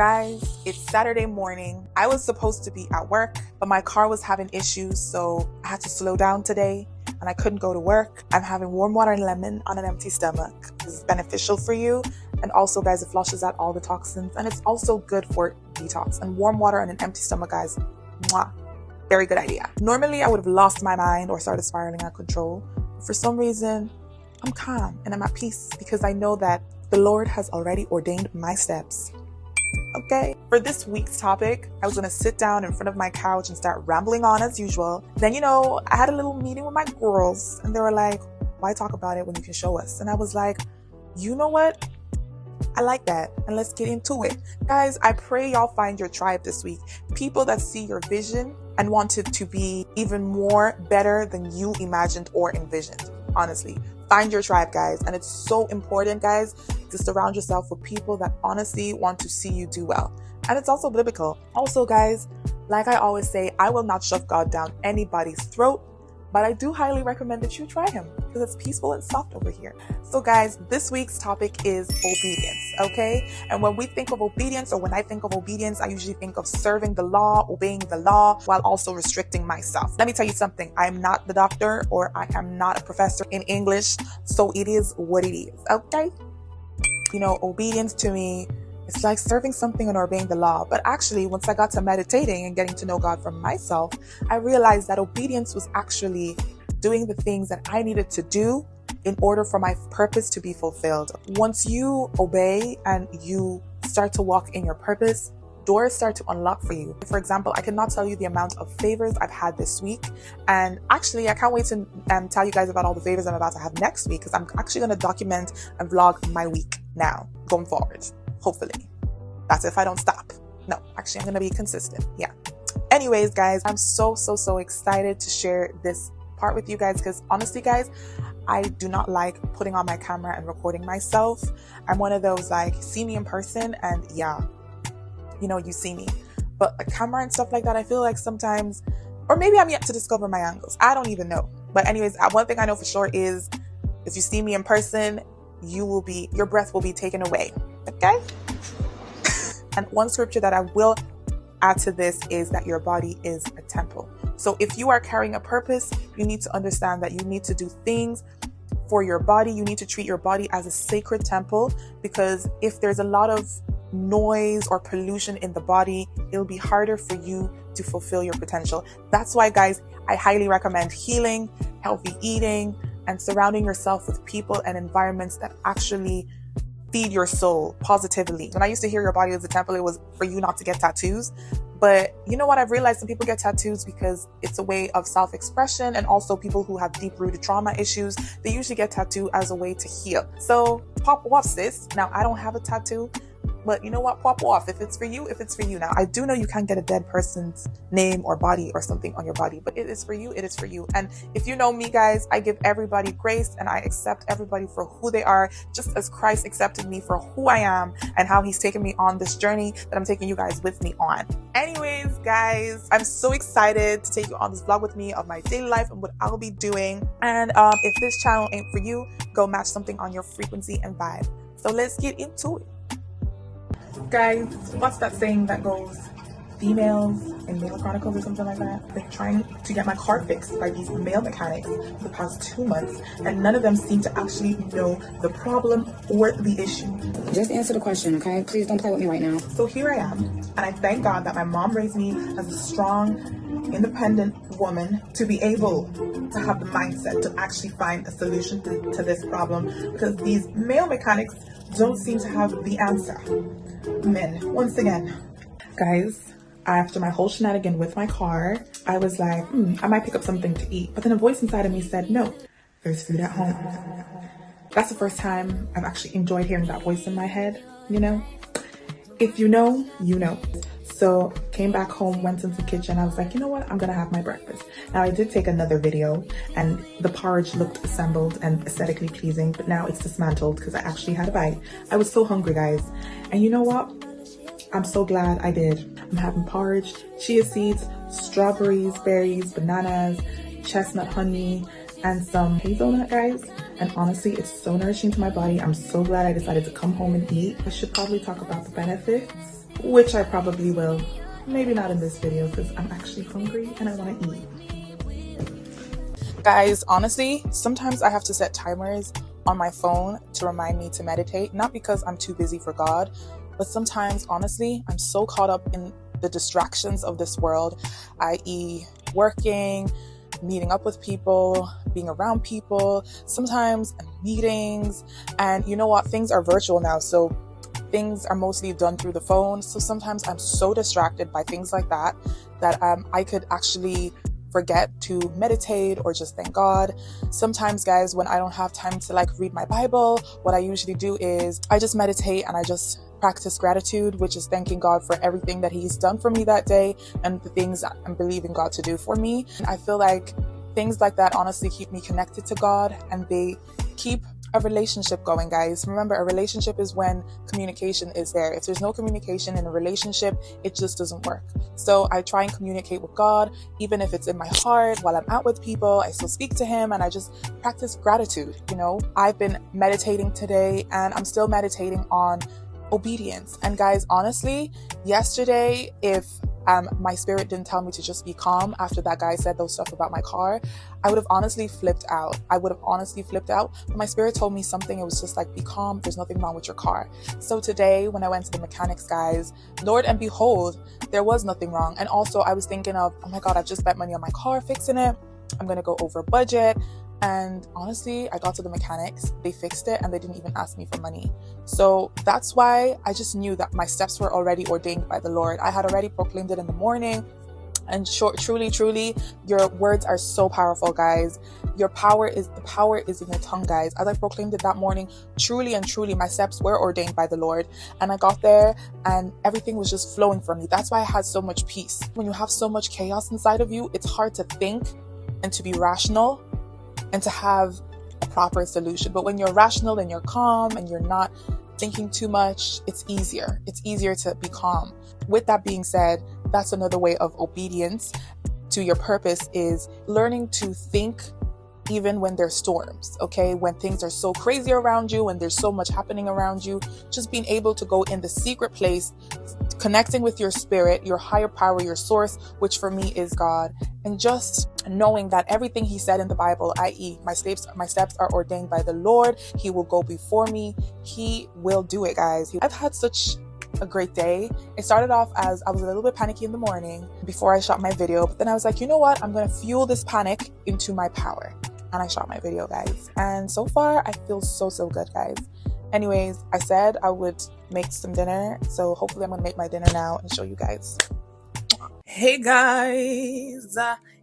Guys, it's Saturday morning. I was supposed to be at work, but my car was having issues, so I had to slow down today and I couldn't go to work. I'm having warm water and lemon on an empty stomach. This is beneficial for you. And also, guys, it flushes out all the toxins and it's also good for detox. And warm water on an empty stomach, guys, mwah, very good idea. Normally, I would have lost my mind or started spiraling out of control. For some reason, I'm calm and I'm at peace because I know that the Lord has already ordained my steps. Okay, for this week's topic, I was going to sit down in front of my couch and start rambling on as usual. Then, I had a little meeting with my girls and they were like, why talk about it when you can show us? And I was like, you know what? I like that. And let's get into it. Guys, I pray y'all find your tribe this week. People that see your vision and want it to be even more better than you imagined or envisioned. Honestly, find your tribe, guys. And it's so important, guys, to surround yourself with people that honestly want to see you do well. And it's also biblical. Also, guys, like I always say, I will not shove God down anybody's throat, but I do highly recommend that you try him because it's peaceful and soft over here. So guys, this week's topic is obedience, okay? And when we think of obedience, or when I think of obedience, I usually think of serving the law, obeying the law, while also restricting myself. Let me tell you something. I'm not the doctor or I am not a professor in English, so it is what it is, okay? Obedience to me, it's like serving something and obeying the law. But actually, once I got to meditating and getting to know God for myself, I realized that obedience was actually doing the things that I needed to do in order for my purpose to be fulfilled. Once you obey and you start to walk in your purpose, doors start to unlock for you. For example, I cannot tell you the amount of favors I've had this week. And actually, I can't wait to tell you guys about all the favors I'm about to have next week because I'm actually going to document and vlog my week now, going forward. Hopefully. That's if I don't stop. No, actually, I'm going to be consistent. Yeah. Anyways, guys, I'm so excited to share this part with you guys because honestly, guys, I do not like putting on my camera and recording myself. I'm one of those see me in person and yeah, you see me. But a camera and stuff like that, I feel like sometimes, or maybe I'm yet to discover my angles. I don't even know. But anyways, one thing I know for sure is if you see me in person, your breath will be taken away. Okay? And one scripture that I will add to this is that your body is a temple. So if you are carrying a purpose, you need to understand that you need to do things for your body. You need to treat your body as a sacred temple because if there's a lot of noise or pollution in the body, it'll be harder for you to fulfill your potential. That's why, guys, I highly recommend healing, healthy eating, and surrounding yourself with people and environments that actually feed your soul positively. When I used to hear your body as a temple, it was for you not to get tattoos. But you know what? I've realized some people get tattoos because it's a way of self-expression, and also people who have deep-rooted trauma issues, they usually get tattoo as a way to heal. So pop off, sis. Now, I don't have a tattoo, but you know what? Pop off. If it's for you, if it's for you. Now, I do know you can't get a dead person's name or body or something on your body, but it is for you. It is for you. And if you know me, guys, I give everybody grace and I accept everybody for who they are, just as Christ accepted me for who I am and how he's taken me on this journey that I'm taking you guys with me on. Anyways, guys, I'm so excited to take you on this vlog with me of my daily life and what I'll be doing. And if this channel ain't for you, go match something on your frequency and vibe. So let's get into it. Guys, what's that saying that goes, females in Male Chronicles or something like that? They're trying to get my car fixed by these male mechanics for the past 2 months, and none of them seem to actually know the problem or the issue. Just answer the question, okay? Please don't play with me right now. So here I am, and I thank God that my mom raised me as a strong, independent woman to be able to have the mindset to actually find a solution to this problem, because these male mechanics don't seem to have the answer. Men, once again. Guys, after my whole shenanigan with my car, I was like, I might pick up something to eat. But then a voice inside of me said, no, there's food at home. That's the first time I've actually enjoyed hearing that voice in my head, If you know, you know. So came back home, went into the kitchen. I was like, you know what? I'm going to have my breakfast. Now I did take another video and the porridge looked assembled and aesthetically pleasing, but now it's dismantled because I actually had a bite. I was so hungry, guys. And you know what? I'm so glad I did. I'm having porridge, chia seeds, strawberries, berries, bananas, chestnut honey, and some hazelnut, guys. And honestly, it's so nourishing to my body. I'm so glad I decided to come home and eat. I should probably talk about the benefits. which I probably will. Maybe not in this video because I'm actually hungry and I want to eat. Guys, honestly, sometimes I have to set timers on my phone to remind me to meditate, not because I'm too busy for God, but sometimes, honestly, I'm so caught up in the distractions of this world, i.e. working, meeting up with people, being around people, sometimes meetings, and you know what, things are virtual now, so things are mostly done through the phone. So sometimes I'm so distracted by things like that I could actually forget to meditate or just thank God. Sometimes, guys, when I don't have time to like read my Bible, what I usually do is I just meditate and I just practice gratitude, which is thanking God for everything that He's done for me that day and the things I'm believing God to do for me. And I feel like things like that honestly keep me connected to God, and they keep a relationship going, guys. Remember, a relationship is when communication is there. If there's no communication in a relationship, it just doesn't work. So I try and communicate with God, even if it's in my heart while I'm out with people. I still speak to Him and I just practice gratitude. You know, I've been meditating today and I'm still meditating on obedience. And guys, honestly, yesterday, if my spirit didn't tell me to just be calm after that guy said those stuff about my car, I would have honestly flipped out. But my spirit told me something. It was just like, be calm. There's nothing wrong with your car. So today when I went to the mechanics, guys, Lord and behold, there was nothing wrong. And also I was thinking of, oh my God, I've just spent money on my car fixing it. I'm going to go over budget. And honestly, I got to the mechanics, they fixed it, and they didn't even ask me for money. So that's why I just knew that my steps were already ordained by the Lord. I had already proclaimed it in the morning. And truly, your words are so powerful, guys. The power is in your tongue, guys. As I proclaimed it that morning, truly and truly, my steps were ordained by the Lord. And I got there and everything was just flowing for me. That's why I had so much peace. When you have so much chaos inside of you, it's hard to think and to be rational and to have a proper solution. But when you're rational and you're calm and you're not thinking too much, it's easier. It's easier to be calm. With that being said, that's another way of obedience to your purpose, is learning to think even when there's storms, okay? When things are so crazy around you and there's so much happening around you, just being able to go in the secret place, connecting with your spirit, your higher power, your source, which for me is God, and just knowing that everything He said in the Bible, i.e. my steps are ordained by the Lord. He will go before me. He will do it, guys. I've had such a great day. It started off as I was a little bit panicky in the morning before I shot my video, but then I was like, you know what? I'm going to fuel this panic into my power. And I shot my video, guys. And so far, I feel so good, guys. Anyways, I said I would make some dinner. So hopefully I'm going to make my dinner now and show you guys. Hey, guys.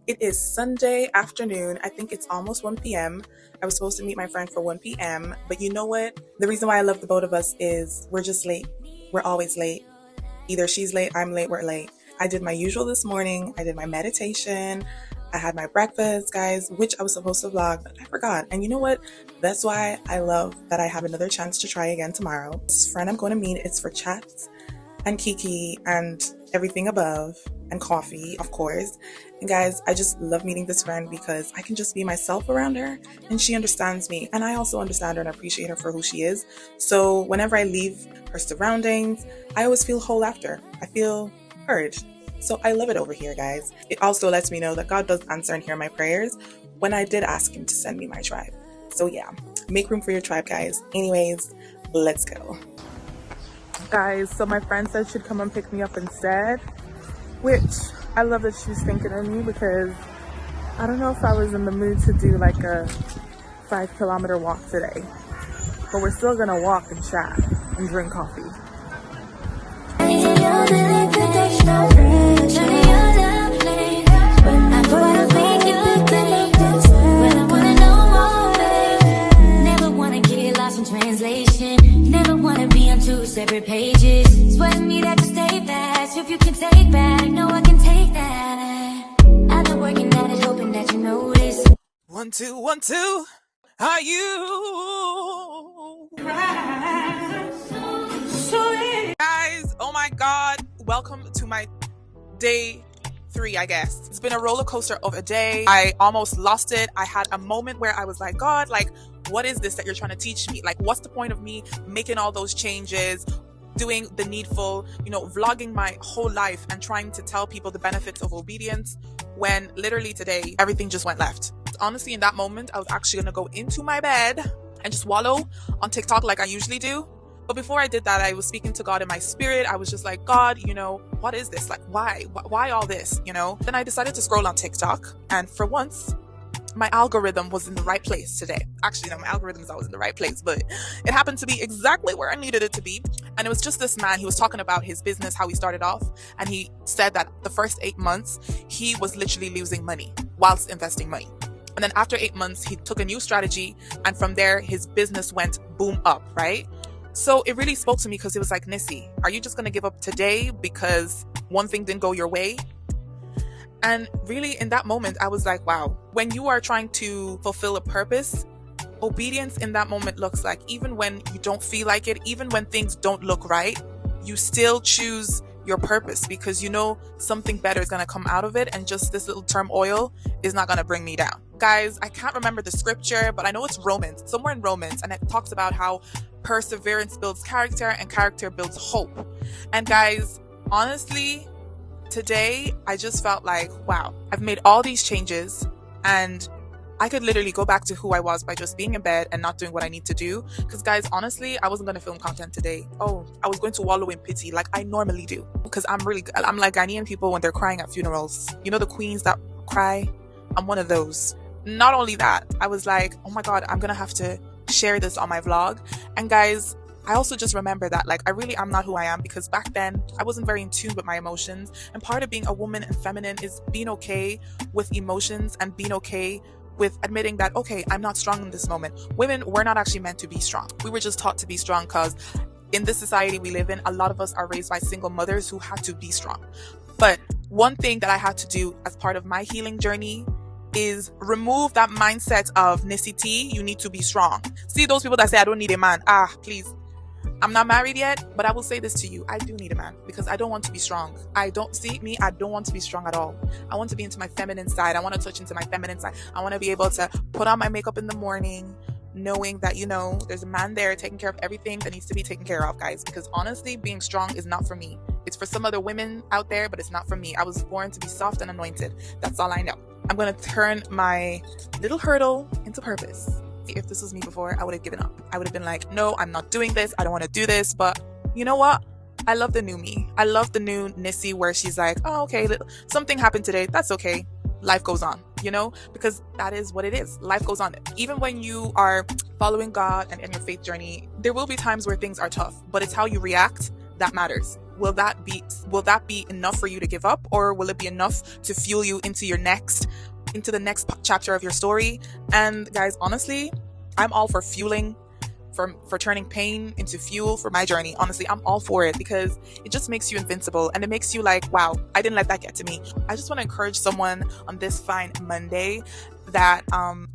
It is Sunday afternoon. I think it's almost 1 p.m. I was supposed to meet my friend for 1 p.m. But you know what? The reason why I love the both of us is we're just late. We're always late. Either she's late, I'm late, we're late. I did my usual this morning. I did my meditation. I had my breakfast, guys, which I was supposed to vlog, but I forgot. And you know what? That's why I love that I have another chance to try again tomorrow. This friend I'm going to meet is for chats and kiki and everything above, and coffee, of course. And guys, I just love meeting this friend because I can just be myself around her and she understands me. And I also understand her and appreciate her for who she is. So whenever I leave her surroundings, I always feel whole after. I feel heard. So I love it over here, guys. It also lets me know that God does answer and hear my prayers when I did ask Him to send me my tribe. So yeah, make room for your tribe, guys. Anyways, let's go. Guys, so my friend said she'd come and pick me up instead, which I love that she's thinking of me, because I don't know if I was in the mood to do like a 5-kilometer walk today, but we're still gonna walk and chat and drink coffee. Separate pages, sweating me that you stay fast. If you can take back, no, I can take that. I've been working at it, hoping that you notice. 1 2 1 2. Are you guys? Oh my God! Welcome to my day 3, I guess. It's been a roller coaster of a day. I almost lost it. I had a moment where I was like, God, like, what is this that you're trying to teach me? Like, what's the point of me making all those changes, doing the needful, vlogging my whole life and trying to tell people the benefits of obedience, when literally today everything just went left. Honestly, in that moment, I was actually gonna go into my bed and just wallow on TikTok like I usually do. But before I did that, I was speaking to God in my spirit. I was just like, God, what is this? Like, why all this? Then I decided to scroll on TikTok, and for once, my algorithm was in the right place today. Actually, no, my algorithm is always in the right place, but it happened to be exactly where I needed it to be. And it was just this man. He was talking about his business, how he started off. And he said that the first 8 months, he was literally losing money whilst investing money. And then after 8 months, he took a new strategy. And from there, his business went boom up, right? So it really spoke to me, because it was like, Nissy, are you just going to give up today because one thing didn't go your way? And really, in that moment, I was like, wow, when you are trying to fulfill a purpose, obedience in that moment looks like, even when you don't feel like it, even when things don't look right, you still choose your purpose, because something better is going to come out of it, and just this little turmoil is not going to bring me down. Guys, I can't remember the scripture, but I know it's Romans, somewhere in Romans, and it talks about how perseverance builds character and character builds hope. And guys, honestly, today I just felt like, wow, I've made all these changes, and I could literally go back to who I was by just being in bed and not doing what I need to do. Because guys, honestly, I wasn't going to film content today. I was going to wallow in pity like I normally do, because I'm like Ghanaian people when they're crying at funerals. The queens that cry? I'm one of those. Not only that, I was like, oh my God, I'm going to have to share this on my vlog. And guys, I also just remember that I really am not who I am, because back then I wasn't very in tune with my emotions. And part of being a woman and feminine is being okay with emotions and being okay with admitting that, okay, I'm not strong in this moment. Women were not actually meant to be strong. We were just taught to be strong, because in this society we live in, a lot of us are raised by single mothers who had to be strong. But one thing that I had to do as part of my healing journey is remove that mindset of Nissy T, you need to be strong. See those people that say, I don't need a man. Please. I'm not married yet, but I will say this to you. I do need a man, because I don't want to be strong. I don't want to be strong at all. I want to be into my feminine side. I want to touch into my feminine side. I want to be able to put on my makeup in the morning, knowing that, there's a man there taking care of everything that needs to be taken care of, guys. Because honestly, being strong is not for me. It's for some other women out there, but it's not for me. I was born to be soft and anointed. That's all I know. I'm going to turn my little hurdle into purpose. If this was me before, I would have given up. I would have been like, no, I'm not doing this. I don't want to do this. But you know what? I love the new me. I love the new Nissy, where she's like, oh, okay, something happened today. That's okay. Life goes on, because that is what it is. Life goes on. Even when you are following God and in your faith journey, there will be times where things are tough, but it's how you react that matters. Will that be enough for you to give up, or will it be enough to fuel you into the next chapter of your story? And guys, honestly, I'm all for fueling, for turning pain into fuel for my journey. Honestly, I'm all for it, because it just makes you invincible, and it makes you like, wow, I didn't let that get to me. I just want to encourage someone on this fine Monday that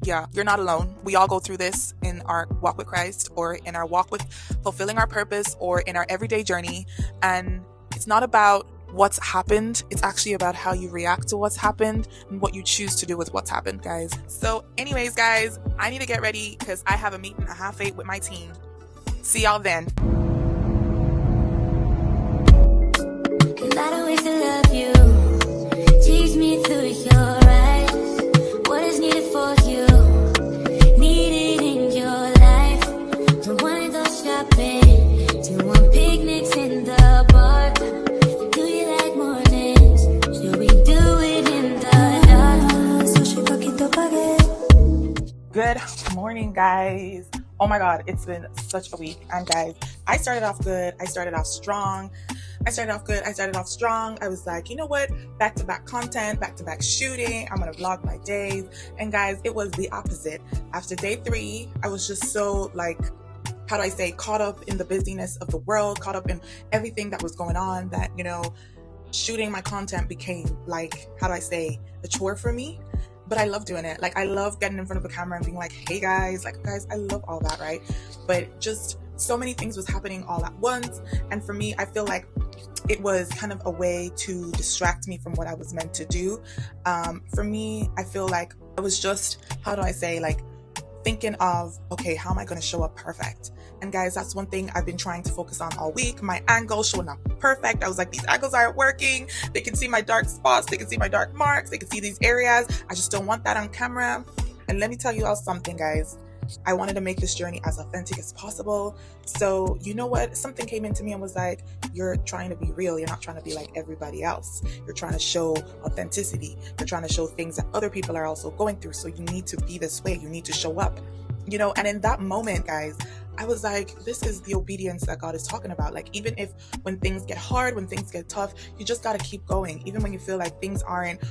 you're not alone. We all go through this in our walk with Christ, or in our walk with fulfilling our purpose, or in our everyday journey. And it's not about what's happened, it's actually about how you react to what's happened and what you choose to do with what's happened, guys. So anyways, guys, I need to get ready, because I have a meeting at 7:30 with my team. See y'all then. Find a way to love you. Teach me through your eyes. What is needed for you? Needed in your life. Don't wanna go shopping. Don't want picnics in the park. Do you like mornings? Should we do it in the dark? Good morning, guys. Oh my God, it's been such a week. And guys, I started off good. I started off strong. I started off good. I started off strong. I was like, you know what? Back-to-back content, back-to-back shooting. I'm going to vlog my days. And guys, it was the opposite. After day 3, I was just so how do I say, caught up in the busyness of the world, caught up in everything that was going on, that, shooting my content became how do I say, a chore for me. But I love doing it. I love getting in front of a camera and being like, hey guys, guys, I love all that, right? But just so many things was happening all at once. And for me, I feel like it was kind of a way to distract me from what I was meant to do. For me, I feel like I was just, how do I say, thinking of, okay, how am I going to show up perfect? And guys, that's one thing I've been trying to focus on all week. My angles showing up perfect. I was like, these angles aren't working. They can see my dark spots. They can see my dark marks. They can see these areas. I just don't want that on camera. And let me tell you all something, guys. I wanted to make this journey as authentic as possible. So you know what? Something came into me and was like, you're trying to be real. You're not trying to be like everybody else. You're trying to show authenticity. You're trying to show things that other people are also going through. So you need to be this way. You need to show up, you know? And in that moment, guys, I was like, this is the obedience that God is talking about. Like, even if when things get hard, when things get tough, you just got to keep going. Even when you feel like things aren't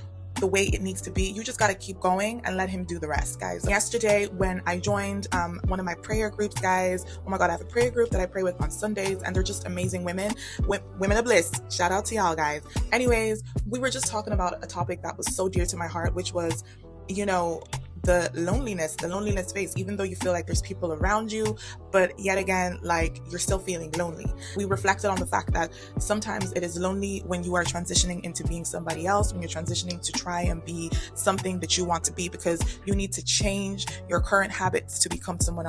the way it needs to be, you just got to keep going and let him do the rest, guys. Yesterday, when I joined one of my prayer groups, guys, oh my God, I have a prayer group that I pray with on Sundays, and they're just amazing women of bliss. Shout out to y'all, guys. Anyways, we were just talking about a topic that was so dear to my heart, which was, you know, the loneliness phase. Even though you feel like there's people around you, but yet again, like, you're still feeling lonely. We reflected on the fact that sometimes it is lonely when you are transitioning into being somebody else, when you're transitioning to try and be something that you want to be, because you need to change your current habits to become someone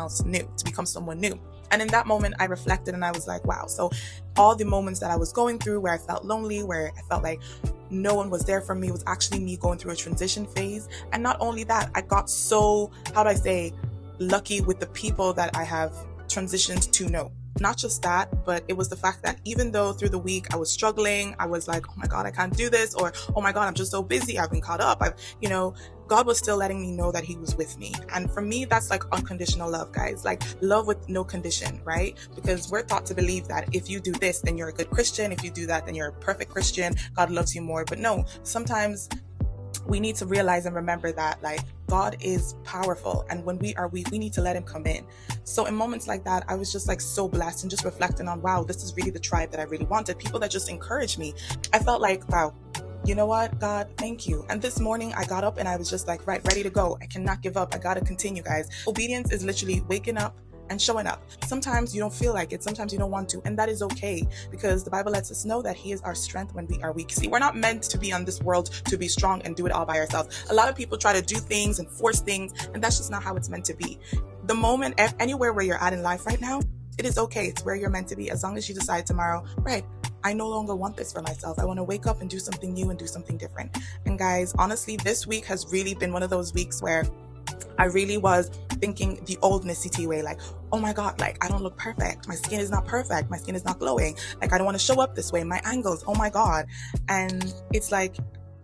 new. And in that moment, I reflected and I was like, wow. So all the moments that I was going through where I felt lonely, where I felt like no one was there for me, was actually me going through a transition phase. And not only that, I got so, lucky with the people that I have transitioned to know. Not just that, but it was the fact that even though through the week I was struggling, I was like, oh my God, I can't do this, or oh my God, I'm just so busy, I've been caught up, God was still letting me know that he was with me. And for me, that's like unconditional love, guys. Like, love with no condition, right? Because we're taught to believe that if you do this, then you're a good Christian. If you do that, then you're a perfect Christian. God loves you more. But no, sometimes we need to realize and remember that, like, God is powerful, and when we are weak, we need to let him come in. So in moments like that, I was just like so blessed and just reflecting on, wow, this is really the tribe that I really wanted. People that just encouraged me. I felt like, wow, you know what, God, thank you. And this morning I got up and I was just like, right, ready to go. I cannot give up. I got to continue, guys. Obedience is literally waking up and showing up. Sometimes you don't feel like it. Sometimes you don't want to. And that is okay, because the Bible lets us know that he is our strength when we are weak. See, we're not meant to be on this world to be strong and do it all by ourselves. A lot of people try to do things and force things, and that's just not how it's meant to be. The moment, anywhere where you're at in life right now, it is okay. It's where you're meant to be. As long as you decide tomorrow, right, I no longer want this for myself. I want to wake up and do something new and do something different. And guys, honestly, this week has really been one of those weeks where I really was thinking the old Missy T way, like, oh my God, like, I don't look perfect. My skin is not perfect. My skin is not glowing. Like, I don't want to show up this way. My angles, oh my God. And it's like,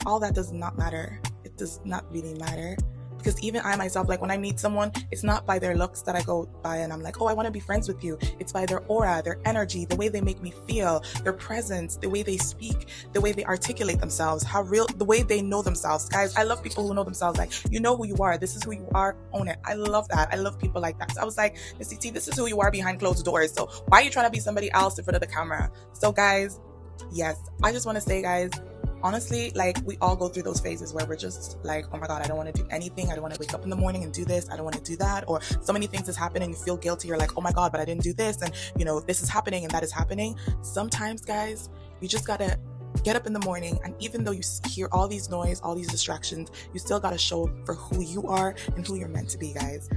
all that does not matter. It does not really matter. Because even I myself, like, when I meet someone, it's not by their looks that I go by and I'm like, oh, I want to be friends with you. It's by their aura, their energy, the way they make me feel, their presence, the way they speak, the way they articulate themselves, the way they know themselves. Guys, I love people who know themselves. Like, you know who you are. This is who you are. Own it. I love that. I love people like that. So I was like, Missy T, this is who you are behind closed doors. So why are you trying to be somebody else in front of the camera? So guys, yes, I just want to say, guys, honestly, like, we all go through those phases where we're just like, oh my God, I don't want to do anything. I don't want to wake up in the morning and do this. I don't want to do that. Or so many things is happening. You feel guilty. You're like, oh my God, but I didn't do this. And this is happening and that is happening. Sometimes, guys, you just got to get up in the morning, and even though you hear all these noise, all these distractions, you still got to show up for who you are and who you're meant to be, guys.